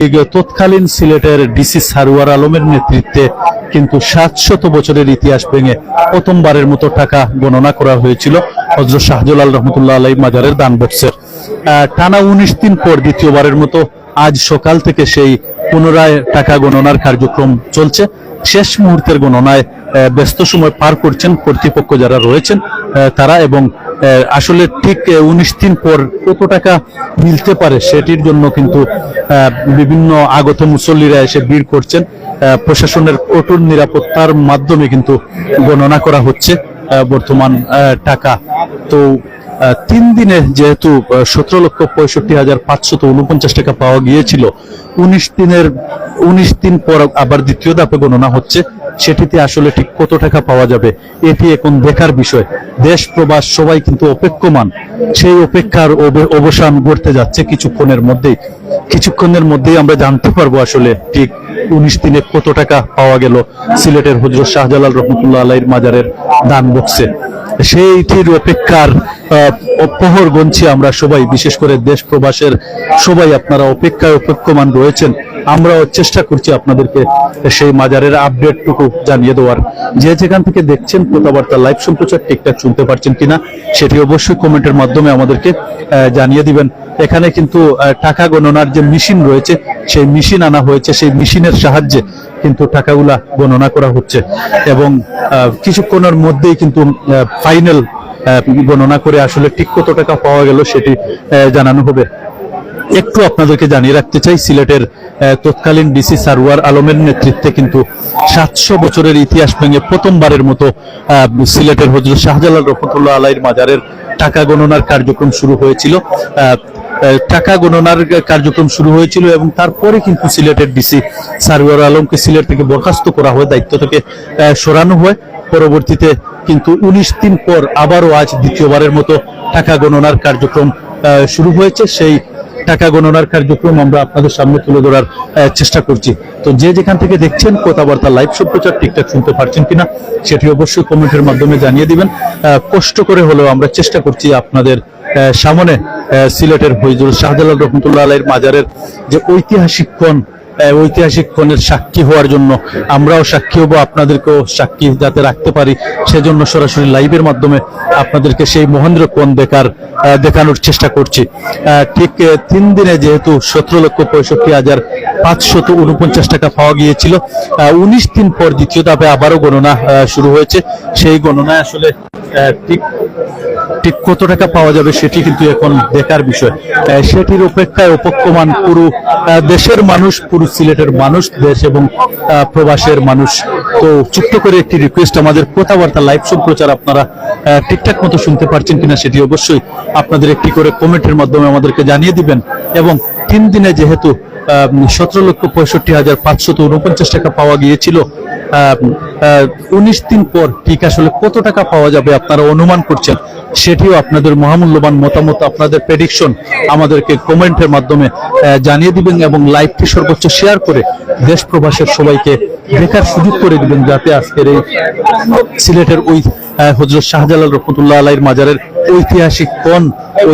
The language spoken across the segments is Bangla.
তৎকালীন সিলেটের ডিসি সারওয়ার আলমের নেতৃত্বে কিন্তু 700 বছরের ইতিহাস ভেঙে প্রথমবারের মতো টাকা গণনা করা হয়েছিল হযরত শাহজালাল রহমতুল্লাহ আলাইহি মাজারের দান বক্সের। টানা 19 দিন পর দ্বিতীয়বারের মতো আজ সকাল থেকে সেই পুনরায় টাকা গণনার কার্যক্রম চলছে। শেষ মুহূর্তের গণনায় ব্যস্ত সময় পার করছেন কর্তৃপক্ষ যারা রয়েছেন তারা, এবং আসলে ঠিক 19 দিন পর কত টাকা মিলতে পারে সেটির জন্য কিন্তু বিভিন্ন আগত মুসল্লিরা এসে ভিড় করছেন। প্রশাসনের কঠোর নিরাপত্তার মাধ্যমে কিন্তু গণনা করা হচ্ছে বর্তমান টাকা। তো 3 দিনে যেহেতু 17,65,549 টাকা পাওয়া গিয়েছিল, 19 দিন পর আবার দ্বিতীয় ধাপে গণনা হচ্ছে। সেটিতে আসলে ঠিক কত টাকা পাওয়া যাবে এটি এখন দেখার বিষয়। দেশ প্রবাস সবাই কিন্তু অপেক্ষমান। সেই অপেক্ষার অবসান ঘটতে যাচ্ছে কিছুক্ষণের মধ্যেই আমরা জানতে পারবো আসলে ঠিক 19 দিনে কত টাকা পাওয়া গেল সিলেটের হযরত শাহজালাল রহমতুল্লাহ আলাইহির মাজারের দান বক্সে। সেইটির অপেক্ষার প্রহর গুনছি আমরা সবাই, বিশেষ করে দেশ প্রবাসের সবাই আপনারা অপেক্ষায় অপেক্ষমান রয়েছেন। আমরাও চেষ্টা করছি আপনাদেরকে সেই মাজারের আপডেটটুকু জানিয়ে দেওয়ার। যে যেখান থেকে দেখছেন কথাবার্তা লাইভ সম্প্রচার ঠিকঠাক শুনতে পারছেন কিনা সেটি অবশ্যই কমেন্টের মাধ্যমে আমাদেরকে জানিয়ে দিবেন। এখানে কিন্তু টাকা গণনার যে মেশিন রয়েছে সেই মেশিন আনা হয়েছে, সেই মেশিনের সাহায্যে কিন্তু টাকাগুলা গণনা করা হচ্ছে, এবং কিছুক্ষণের মধ্যেই কিন্তু ফাইনাল গণনা করে আসলে ঠিক কত টাকা পাওয়া গেল সেটি জানানো হবে। একটু আপনাদেরকে জানিয়ে রাখতে চাই, সিলেটের তৎকালীন ডিসি সারওয়ার আলমের নেতৃত্বে কিন্তু 700 বছরের ইতিহাস ভেঙে প্রথমবারের মতো সিলেটের হযরত শাহজালাল রহমতুল্লাহ আলাইহির মাজারের টাকা গণনার কার্যক্রম শুরু হয়েছিল। এবং তারপরে কিন্তু সিলেটের ডিসি সারওয়ার আলমকে সিলেট থেকে বরখাস্ত করা হয়, দায়িত্ব থেকে সরানো হয়। পরবর্তীতে কিন্তু 19 দিন পর আবারও আজ দ্বিতীয়বারের মতো টাকা গণনার কার্যক্রম শুরু হয়েছে। সেই টাকা গণনার কার্যক্রম আমরা আপনাদের সামনে তুলে ধরার চেষ্টা করছি। তো যে যেখান থেকে দেখছেন কথাবার্তা লাইভ সম্প্রচার ঠিকঠাক শুনতে পারছেন কিনা সেটি অবশ্যই কমেন্টের মাধ্যমে জানিয়ে দিবেন। কষ্ট করে হলেও আমরা চেষ্টা করছি আপনাদের সামনে সিলেটের হযরত শাহজালাল রহমতুল্লাহ আলাইহির মাজারের যে ঐতিহাসিক ক্ষণের সাক্ষী হওয়ার জন্য। আমরাও সাক্ষী হব, আপনাদেরকেও সাক্ষী যাতে রাখতে পারি সেজন্য সরাসরি লাইভের মাধ্যমে আপনাদেরকে সেই মহেন্দ্র কোণ দেখানোর চেষ্টা করছি। ঠিক 3 দিনে যেহেতু 17,65,549 টাকা পাওয়া গিয়েছিল, 19 দিন পর দ্বিতীয় ধাপে আবারও গণনা শুরু হয়েছে। সেই গণনায় আসলে ঠিক কত টাকা পাওয়া যাবে সেটি কিন্তু এখন দেখার বিষয়। সেটির অপেক্ষায় অপেক্ষমান পুরো দেশের মানুষ, পুরো সিলেটের মানুষ, দেশ এবং প্রবাসের মানুষ। তো ছোট্ট করে একটি রিকোয়েস্ট, আমাদের কথাবার্তা লাইভ সম্প্রচার আপনারা ঠিকঠাক মতো শুনতে পারছেন কিনা সেটি অবশ্যই আপনাদের একটি করে কমেন্টের মাধ্যমে আমাদেরকে জানিয়ে দিবেন। এবং 3 দিনে যেহেতু 17,65,549 টাকা পাওয়া গিয়েছিল, 19 দিন পর ঠিক আসলে কত টাকা পাওয়া যাবে আপনারা অনুমান করছেন সেটিও আপনাদের মহামূল্যবান মতামত, আপনাদের প্রেডিকশন আমাদেরকে কমেন্টের মাধ্যমে জানিয়ে দিবেন, এবং লাইভটি সর্বোচ্চ শেয়ার করে দেশ প্রবাসের সবাইকে দেখার সুযোগ করে দিবেন, যাতে আজকের এই সিলেটের ওই হযরত শাহজালাল রহমতুল্লাহ আলাইহির মাজারের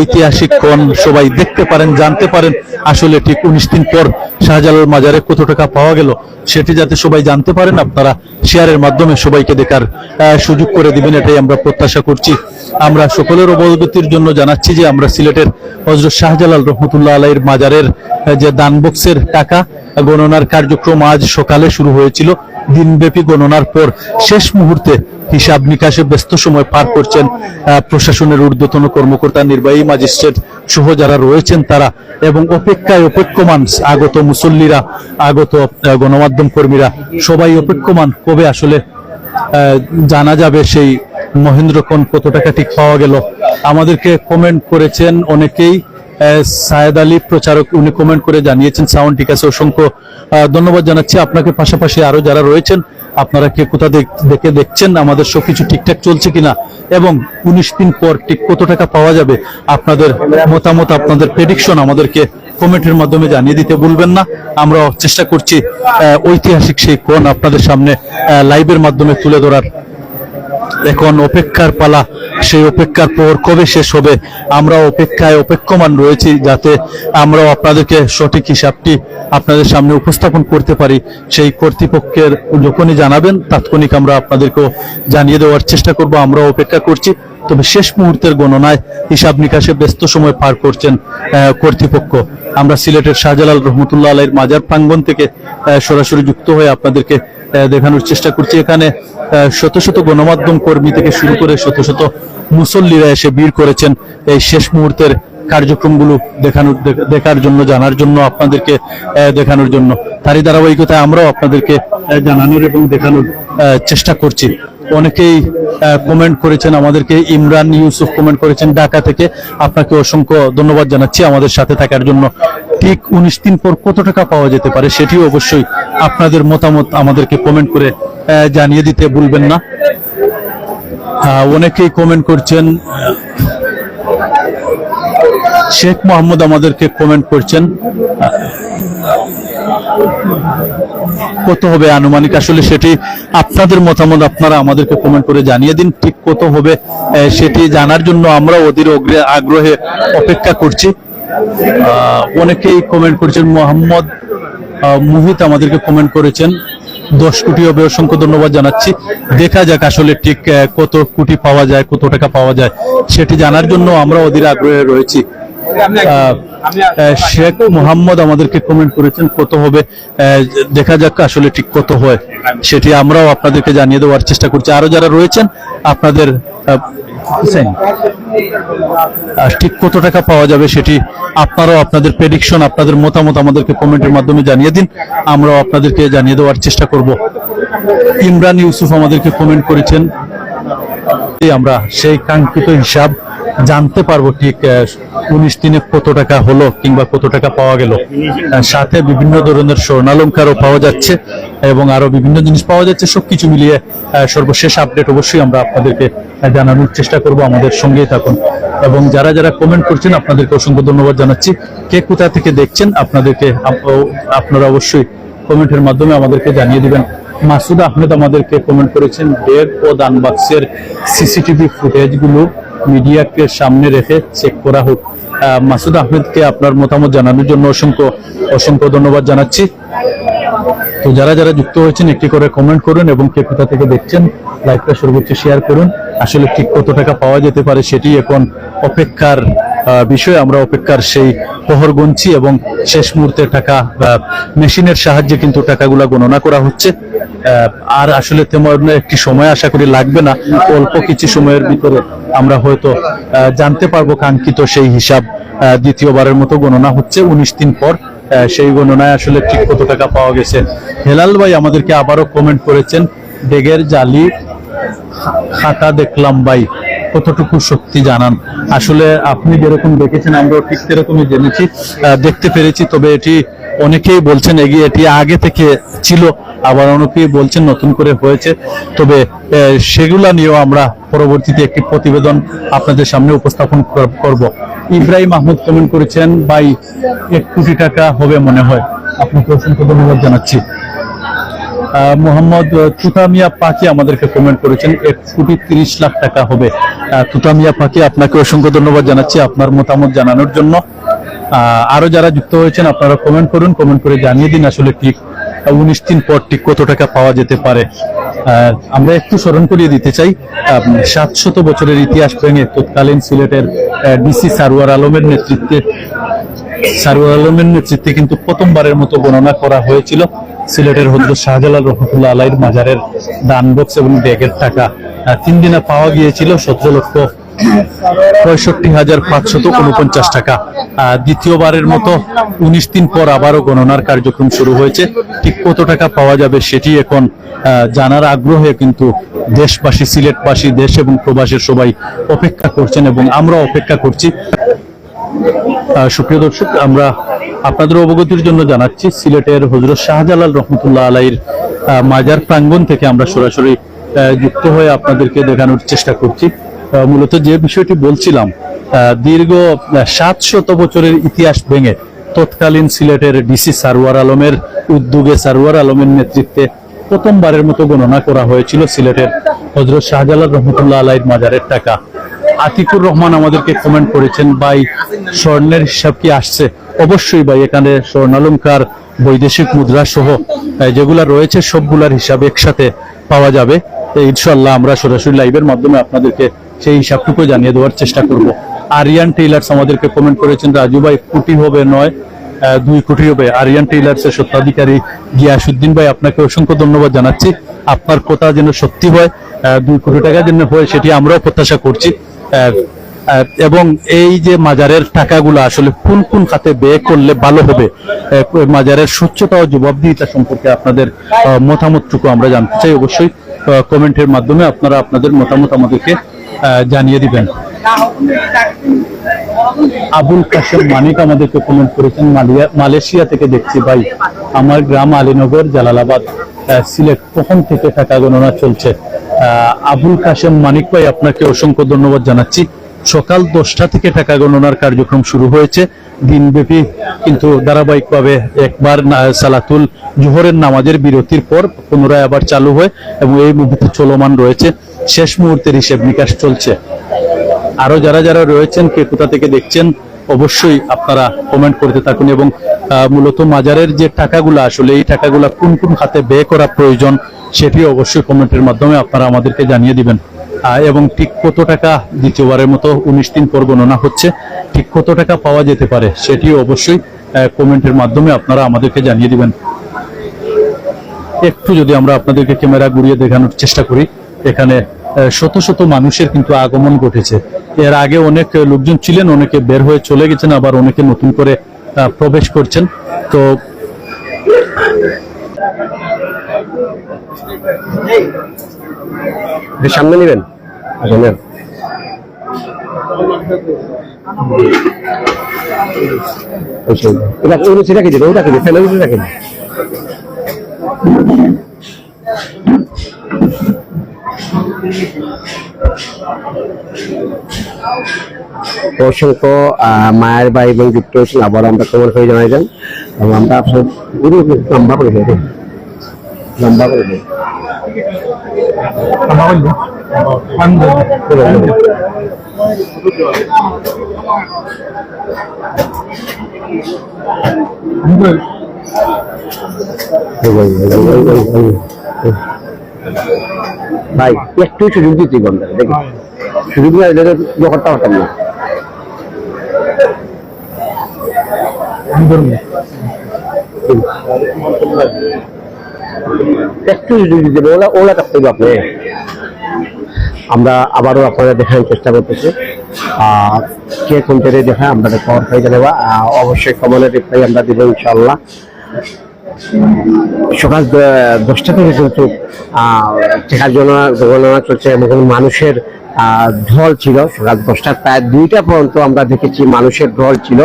ঐতিহাসিক কোণ সবাই দেখতে পারেন, জানতে পারেন আসলে ঠিক 19 দিন পর শাহজালাল মাজারে কত টাকা পাওয়া গেল সেটি যাতে সবাই জানতে পারেন। আপনারা শেয়ারের মাধ্যমে সবাইকে দেখার সুযোগ করে দিবেন, এটাই আমরা প্রত্যাশা করছি। আমরা সকলের অবগতির জন্য জানাচ্ছি যে আমরা সিলেটের হযরত শাহজালাল রহমতুল্লাহ আলাইহির মাজারের যে দান বক্সের টাকা গণনার কার্যক্রম আজ সকালে শুরু হয়েছিল। দিনব্যাপী গণনার পর শেষ মুহূর্তে হিসাব নিকাশে ব্যস্ত সময় পার করছেন প্রশাসনের ঊর্ধ্বতন কর্মকর্তা, নির্বাহী ম্যাজিস্ট্রেট সহ যারা রয়েছেন তারা, এবং অপেক্ষায় অপেক্ষমান আগত মুসল্লিরা, আগত গণমাধ্যম কর্মীরা সবাই অপেক্ষমান কবে আসলে জানা যাবে সেই মহেন্দ্র কোণ কত টাকা ঠিক পাওয়া গেল। আমাদেরকে কমেন্ট করেছেন অনেকেই। সায়েদ আলী প্রচারক, উনি কমেন্ট করে জানিয়েছেন সাউন্ড ঠিক আছে, অসংখ্য ধন্যবাদ জানাচ্ছি আপনাকে। পাশাপাশি আরো যারা রয়েছেন আপনারা কে কোথা দেখে দেখছেন, আমাদের সবকিছু ঠিকঠাক চলছে কিনা, এবং 19 দিন পর ঠিক কত টাকা পাওয়া যাবে আপনাদের মতামত, আপনাদের প্রেডিকশন আমাদেরকে কমেন্টের মাধ্যমে জানিয়ে দিতে ভুলবেন না। আমরা চেষ্টা করছি ঐতিহাসিক সেই কোণ আপনাদের সামনে লাইভের মাধ্যমে তুলে ধরার। এখন অপেক্ষার পালা সেই অপেক্ষার পর কবে শেষ হবে আমরা অপেক্ষায় অপেক্ষমান রয়েছি, যাতে আমরাও আপনাদেরকে সঠিক হিসাবটি আপনাদের সামনে উপস্থাপন করতে পারি। সেই কর্তৃপক্ষের যখনই জানাবেন তাৎক্ষণিক আমরা আপনাদেরকেও জানিয়ে দেওয়ার চেষ্টা করব। আমরা অপেক্ষা করছি, তবে শেষ মুহূর্তের গণনায় হিসাব নিকাশে ব্যস্ত সময় পার করছেন কর্তৃপক্ষ। আমরা সিলেটের শাহজালাল রহমতুল্লাহ আলাইহির মাজার প্রাঙ্গণ থেকে সরাসরি যুক্ত হয়ে আপনাদেরকে দেখানোর চেষ্টা করছি। এখানে শত শত গণমাধ্যম কর্মী থেকে শুরু করে শত শত মুসল্লিরা এসে ভিড় করেছেন এই শেষ মুহূর্তের কার্যক্রমগুলো দেখার জন্য, জানার জন্য, আপনাদেরকে দেখানোর জন্য। তারই ধারাবাহিকতায় আমরাও আপনাদেরকে জানানোর এবং দেখানোর চেষ্টা করছি। অনেকেই কমেন্ট করেছেন আমাদেরকে। ইমরান ইউসুফ কমেন্ট করেছেন ঢাকা থেকে, আপনাকে অসংখ্য ধন্যবাদ জানাচ্ছি আমাদের সাথে থাকার জন্য। ঠিক 19 দিন পর কত টাকা পাওয়া যেতে পারে সেটিও অবশ্যই আপনাদের মতামত আমাদেরকে কমেন্ট করে জানিয়ে দিতে ভুলবেন না। অনেকেই কমেন্ট করছেন, শেখ মোহাম্মদ আমাদেরকে কমেন্ট করছেন কত হবে আনুমানিক। আসলে সেটি আপনাদের মতামত আপনারা আমাদেরকে কমেন্ট করে জানিয়ে দিন। ঠিক কত হবে সেটি জানার জন্য আমরা অধীর আগ্রহে অপেক্ষা করছি। অনেকেই কমেন্ট করেছেন। মোহাম্মদ মুহিত আমাদেরকে কমেন্ট করেছেন 10 কোটি হবে, অসংখ্য ধন্যবাদ জানাচ্ছি। দেখা যাক আসলে ঠিক কত কোটি পাওয়া যায়, কত টাকা পাওয়া যায় সেটি জানার জন্য আমরা অধীর আগ্রহে রয়েছি। শেখ মোহাম্মদ আমাদেরকে কমেন্ট করেছেন কত হবে, দেখা যাক আসলে ঠিক কত হয় সেটি আমরাও আপনাদেরকে জানিয়ে দেওয়ার চেষ্টা করছি। আরো যারা রয়েছেন আপনাদের ঠিক কত টাকা পাওয়া যাবে সেটি আপনারাও আপনাদের প্রেডিকশন, আপনাদের মতামত আমাদেরকে কমেন্টের মাধ্যমে জানিয়ে দিন, আমরাও আপনাদেরকে জানিয়ে দেওয়ার চেষ্টা করব। ইমরান ইউসুফ আমাদেরকে কমেন্ট করেছেন, আমরা সেই কাঙ্ক্ষিত হিসাব জানতে পারবো ঠিক 19 দিনে কত টাকা হলো কিংবা কত টাকা পাওয়া গেল। সাথে বিভিন্ন ধরনের স্বর্ণালঙ্কারও পাওয়া যাচ্ছে এবং আরো বিভিন্ন জিনিস পাওয়া যাচ্ছে। সবকিছু মিলিয়ে সর্বশেষ আপডেট অবশ্যই আমরা আপনাদেরকে জানানোর চেষ্টা করব। আমাদের সঙ্গেই থাকুন। এবং যারা যারা কমেন্ট করছেন আপনাদেরকে অসংখ্য ধন্যবাদ জানাচ্ছি। কে কোথা থেকে দেখছেন আপনারা অবশ্যই কমেন্টের মাধ্যমে আমাদেরকে জানিয়ে দিবেন। মাসুদ আহমেদ আমাদেরকে কমেন্ট করেছেন, ব্যাগ ও দানবাক্সের সিসিটিভি ফুটেজগুলো মিডিয়াকে সামনে রেখে চেক করা হোক। মাসুদ আহমেদকে আপনার মতামত জানানোর জন্য অসংখ্য ধন্যবাদ জানাচ্ছি। তো যারা যারা যুক্ত হয়েছেন একটি করে কমেন্ট করুন এবং কে কোথা থেকে দেখছেন লাইভটা সর্বোচ্চ শেয়ার করুন। আসলে ঠিক কত টাকা পাওয়া যেতে পারে সেটি এখন অপেক্ষার বিষয়। আমরা অপেক্ষার সেই প্রহর গুনছি এবং শেষ মুহূর্তে টাকা মেশিনের সাহায্যে কিন্তু টাকাগুলা গণনা করা হচ্ছে। আর আসলে তেমন একটি সময় আশা করি লাগবে না, অল্প কিছু সময়ের ভিতরে আমরা হয়তো জানতে পারবো কাঙ্ক্ষিত সেই হিসাব। দ্বিতীয়বারের মতো গণনা হচ্ছে 19 দিন পর। সেই গণনায় আসলে ঠিক কত টাকা পাওয়া গেছে। হেলাল ভাই আমাদেরকে আবারও কমেন্ট করেছেন, ডেগের জালি খাতা দেখলাম ভাই, কতটুকু সত্যি জানান। আসলে আপনি যেরকম দেখেছেন আমরাও ঠিক সেরকমই জেনেছি, দেখতে পেরেছি। তবে এটি অনেকেই বলছেন এটি আগে থেকে ছিল, আবার অনেকেই বলছেন নতুন করে হয়েছে। তবে সেগুলা নিয়েও আমরা পরবর্তীতে একটি প্রতিবেদন আপনাদের সামনে উপস্থাপন করব। ইব্রাহিম আহমদ কমেন্ট করেছেন, ভাই 1 কোটি টাকা হবে মনে হয়। আপনাকে অসংখ্য ধন্যবাদ জানাচ্ছি। মোহাম্মদ তুতামিয়া পাখি আমাদেরকে কমেন্ট করেছেন 1 কোটি 30 লাখ টাকা হবে। তুতামিয়া পাখি আপনাকে অসংখ্য ধন্যবাদ জানাচ্ছি আপনার মতামত জানানোর জন্য। আরো যারা যুক্ত হয়েছেন আপনারা কমেন্ট করুন, কমেন্ট করে জানিয়ে দিন আসলে ঠিক 19 দিন পর ঠিক কত টাকা পাওয়া যেতে পারে। আমরা একটু স্মরণ করিয়ে দিতে চাই, 700 বছরের ইতিহাস ভেঙে তৎকালীন সিলেটের ডিসি সারওয়ার আলমের নেতৃত্বে কিন্তু প্রথমবারের মতো গণনা করা হয়েছিল সিলেটের হযরত শাহজালাল রহমতুল্লাহ আলাইহির মাজারের দান বক্স এবং ব্যাগের টাকা। 3 দিনে পাওয়া গিয়েছিল 17,65,549 টাকা। দ্বিতীয়বারের মতো 19 দিন পর আবারও গণনার কার্যক্রম শুরু হয়েছে। ঠিক কত টাকা পাওয়া যাবে সেটি এখন জানার আগ্রহে কিন্তু দেশবাসী, সিলেটবাসী, দেশ এবং প্রবাসের সবাই অপেক্ষা করছেন এবং আমরা অপেক্ষা করছি। সুপ্রিয় দর্শক, আমরা আপনাদের অবগতির জন্য জানাচ্ছি সিলেটের হযরত শাহজালাল রহমতুল্লাহ আলাইহির মাজার প্রাঙ্গণ থেকে আমরা সরাসরি যুক্ত হয়ে আপনাদেরকে দেখানোর চেষ্টা করছি। মূলত যে বিষয়টি বলছিলাম, দীর্ঘ 700 বছরের ইতিহাস ভেঙে তৎকালীন সিলেটের ডিসি সারওয়ার আলমের উদ্যোগে, সারওয়ার আলমের নেতৃত্বে প্রথমবারের মতো গণনা করা হয়েছিল সিলেটের হযরত শাহজালাল রহমতুল্লাহ আলাইহির মাজারের টাকা। আতিকুর রহমান আমাদেরকে কমেন্ট করেছেন, ভাই স্বর্ণের হিসাব কি আসছে? অবশ্যই ভাই, এখানে স্বর্ণালংকার, বৈদেশিক মুদ্রা সহ যেগুলা রয়েছে সবগুলার হিসাব একসাথে পাওয়া যাবে। ইনশাআল্লাহ আমরা সরাসরি লাইভের মাধ্যমে আপনাদেরকে সেই হিসাবটুকু জানিয়ে দেওয়ার চেষ্টা করব। আরিয়ান টেইলার্স আমাদেরকে কমেন্ট করেছেন, রাজু ভাই কোটি হবে নয় 2 কোটি হবে। আরিয়ান টেইলার্সের স্বত্বাধিকারী গিয়াসউদ্দিন ভাই, আপনাকে অসংখ্য ধন্যবাদ জানাচ্ছি। আপনার কথা যেন সত্যি হয়, 2 কোটি টাকা যেন হয় সেটি আমরাও প্রত্যাশা করছি। এবং এই যে মাজারের টাকাগুলো আসলে কোন কোন খাতে ব্যয় করলে ভালো হবে, মাজারের স্বচ্ছতা ও জবাবদিহিতা সম্পর্কে আপনাদের মতামতটুকু আমরা জানতে চাই। অবশ্যই কমেন্টের মাধ্যমে আপনারা আপনাদের মতামত আমাদেরকে জানিয়ে দিবেন। আবুল কাশেম মানিক আমাদেরকে কমেন্ট করেছেন, মালয়েশিয়া থেকে দেখছি ভাই, আমার গ্রাম আলীনগর, জালালাবাদ, সিলেট, কখন থেকে টাকা গণনা চলছে? আবুল কাশেম মানিক ভাই, আপনাকে অসংখ্য ধন্যবাদ জানাচ্ছি। সকাল 10টা থেকে টাকা গণনার কার্যক্রম শুরু হয়েছে দিনব্যাপী, কিন্তু ধারাবাহিকভাবে একবার সালাতুল জোহরের নামাজের বিরতির পর পুনরায় আবার চালু হয় এবং এই মুহূর্তে চলমান রয়েছে। শেষ মুহূর্তের হিসেব নিকাশ চলছে। আরো যারা যারা রয়েছেন, কে কোথা থেকে দেখছেন, অবশ্যই আপনারা কমেন্ট করতে থাকুন। এবং মূলত মাজারের যে টাকাগুলো আসলে এই টাকাগুলো কোন কোন খাতে ব্যয় করা প্রয়োজন সেটি অবশ্যই কমেন্টের মাধ্যমে আপনারা আমাদেরকে জানিয়ে দিবেন। এবং ঠিক কত টাকা, দ্বিতীয়বারের মতো 19 দিন পর গণনা হচ্ছে, ঠিক কত টাকা পাওয়া যেতে পারে সেটিও অবশ্যই কমেন্টের মাধ্যমে আপনারা আমাদেরকে জানিয়ে দিবেন। একটু যদি আমরা আপনাদেরকে ক্যামেরা ঘুরিয়ে দেখানোর চেষ্টা করি, এখানে শত শত মানুষের কিন্তু আগমন ঘটেছে। এর আগে অনেক লোকজন ছিলেন, অনেকে বের হয়ে চলে গেছেন, আবার অনেকে নতুন করে প্রবেশ করছেন। তো সামনে নেবেন, রাখি দেবে, ওটা রাখি ফেলে রাখি। অসংখ্য মায়ের ভাই এবং যুক্ত হয়েছেন, আবার আমরা কমেন্ট করে জানাই যান এবং আমরা আপনার লম্বা করে দেবো, লম্বা করে দেবো। ভাই একটু সুযোগ দিচ্ছি গন্ডা, দেখি সুযোগ করতে পারতাম না। একটু সুযোগ দিতে ওলা কাটতে হবে আপনি। আমরা আবারও আপনাদের দেখানোর চেষ্টা করতেছি, কে কোন জায়গায় দেখা আমরা খবর পাই জানাবা, অবশ্যই কমনের রিপ্লাই আমরা দিব ইনশাআল্লাহ। সকাল 10টা থেকে কিন্তু টাকার গণনা চলছে এবং মানুষের ঢল ছিল। সকাল 10টার প্রায় 2টা পর্যন্ত আমরা দেখেছি মানুষের ঢল ছিল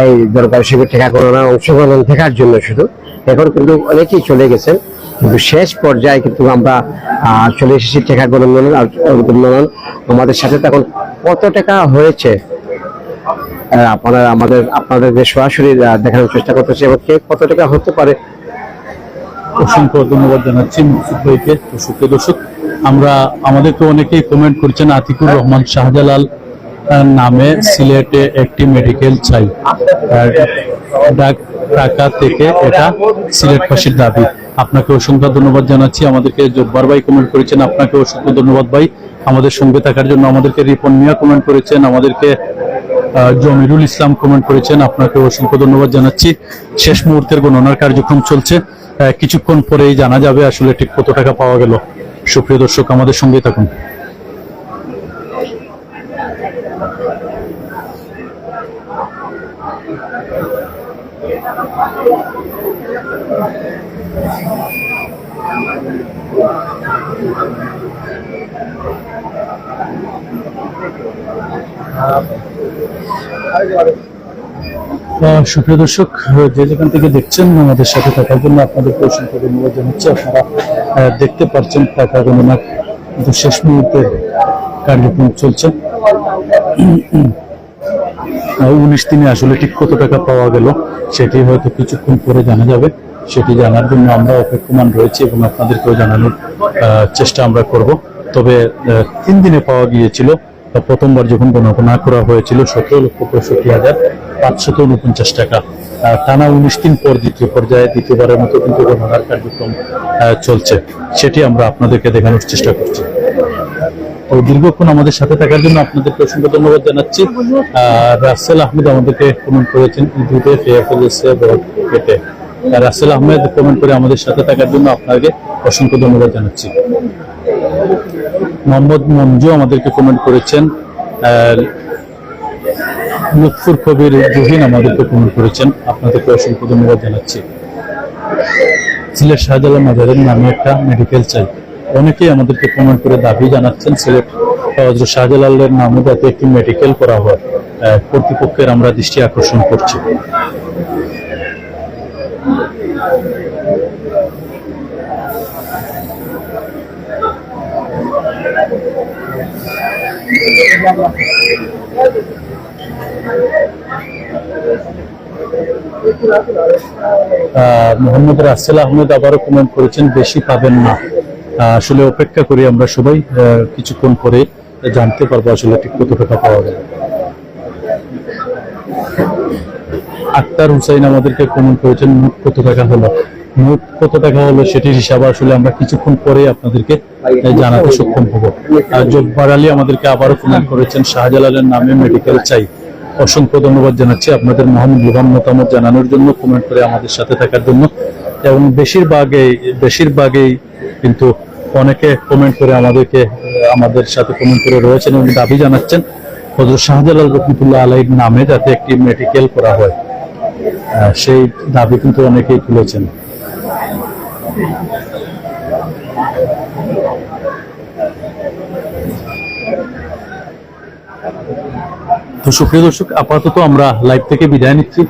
এই দরকার হিসেবে টাকা গণনা অংশগ্রহণ দেখার জন্য। শুধু এখন কিন্তু অনেকেই চলে গেছেন, কিন্তু শেষ পর্যায়ে কিন্তু আমরা চলে এসেছি টাকা গণনা। আমাদের সাথে তখন কত টাকা হয়েছে আপনাদের সরাসরি দেখানোর চেষ্টা করতেছি এবং কে কত টাকা হতে পারে। অসংখ্য ধন্যবাদ জানাচ্ছি মুকসুদ ভাইকে। সুপ্রিয় দর্শক, আমাদেরকে অনেকেই কমেন্ট করছেন, আতিকুর রহমান শাহজালাল নামে সিলেটে একটি মেডিকেল চাই, ঢাকা থেকে এটা সিলেটবাসীর দাবি। আপনাকে অসংখ্য ধন্যবাদ জানাচ্ছি। আমাদেরকে জব্বার ভাই কমেন্ট করেছেন, আপনাকে অসংখ্য ধন্যবাদ ভাই আমাদের সঙ্গে থাকার জন্য। আমাদেরকে রিপন মিয়া কমেন্ট করেছেন, আমাদেরকে জমিরুল ইসলাম কমেন্ট করেছেন, আপনাকে অসংখ্য ধন্যবাদ জানাচ্ছি। শেষ মুহূর্তের গণনার কার্যক্রম চলছে, কিছুক্ষণ পরেই জানা যাবে আসলে ঠিক কত টাকা পাওয়া গেল। সুপ্রিয় দর্শক, আমাদের সঙ্গে থাকুন। সুপ্রিয় দর্শক, যে যেখান থেকে দেখছেন আমাদের সাথে থাকার জন্য আপনাদেরকে অসংখ্য ধন্যবাদ জানাচ্ছি। আপনারা দেখতে পাচ্ছেন টাকা গণনার শেষ মুহূর্তের কার্যক্রম চলছে। 19 দিনে আসলে ঠিক কত টাকা পাওয়া গেল সেটি হয়তো কিছুক্ষণ পরে জানা যাবে। সেটি জানার জন্য আমরা অপেক্ষমান রয়েছি এবং আপনাদেরকেও জানানোর চেষ্টা আমরা করব। তবে 3 দিনে পাওয়া গিয়েছিল প্রথমবার যখন গণনা করা হয়েছিল 17,65,549 টাকা। টানা 19 দিন পর দ্বিতীয় পর্যায়ে দ্বিতীয়বারের মতো কিন্তু গণনার কার্যক্রম চলছে, সেটি আমরা আপনাদেরকে দেখানোর চেষ্টা করছি। তো দীর্ঘক্ষণ আমাদের সাথে থাকার জন্য আপনাদেরকে অসংখ্য ধন্যবাদ জানাচ্ছি। রাসেল আহমেদ আমাদেরকে কমেন্ট করেছেন ঈদে খেয়ে ফেলেছে পেটে। রাসেল আহমেদ কমেন্ট করে আমাদের সাথে থাকার জন্য আপনাকে অসংখ্য ধন্যবাদ জানাচ্ছি। মোহাম্মদ মঞ্জু আমাদেরকে কমেন্ট করেছেন। লুৎফুর কবির জহিন আমাদেরকে কমেন্ট করেছেন, আপনাদেরকে অসংখ্য ধন্যবাদ জানাচ্ছি। সিলেট শাহজালাল মাজারের নামে একটা মেডিকেল চাই, অনেকেই আমাদেরকে কমেন্ট করে দাবি জানাচ্ছেন সিলেট হযরত শাহজালালের নামে যাতে একটি মেডিকেল করা হয়, কর্তৃপক্ষের আমরা দৃষ্টি আকর্ষণ করছি। মোহাম্মদ রাসেল আহমেদ আবারও কমেন্ট করেছেন বেশি পাবেন না। আসলে অপেক্ষা করি আমরা সবাই, কিছুক্ষণ পরে জানতে পারবো আসলে ঠিক কত টাকা পাওয়া যাবে। আক্তার হুসাইন আমাদেরকে কমেন্ট করেছেন মোট কত টাকা হলো। মোট কত টাকা হলো সেটির হিসাব আসলে আমরা কিছুক্ষণ পরে আপনাদেরকে জানাতে সক্ষম হব। জব্বার আলী আমাদেরকে আবারও কমেন্ট করেছেন শাহজালালের নামে মেডিকেল চাই। অসংখ্য ধন্যবাদ জানাচ্ছি আপনাদের মহামূল্যবান মতামত জানানোর জন্য, কমেন্ট করে আমাদের সাথে থাকার জন্য। এবং বেশিরভাগই কিন্তু অনেকে কমেন্ট করে আমাদের সাথে কমেন্ট করে রয়েছেন এবং দাবি জানাচ্ছেন হযরত শাহজালাল রহমতুল্লাহ আলাইহির নামে যাতে একটি মেডিকেল করা হয়, সেই দাবি কিন্তু অনেকেই তুলেছেন। তো সুপ্রিয় দর্শক, আপাতত আমরা লাইভ থেকে বিদায় নিচ্ছি।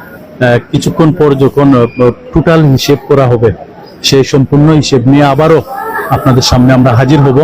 কিছুক্ষণ পর যখন টোটাল হিসেব করা হবে, সেই সম্পূর্ণ হিসেব নিয়ে আবারও আপনাদের সামনে আমরা হাজির হব।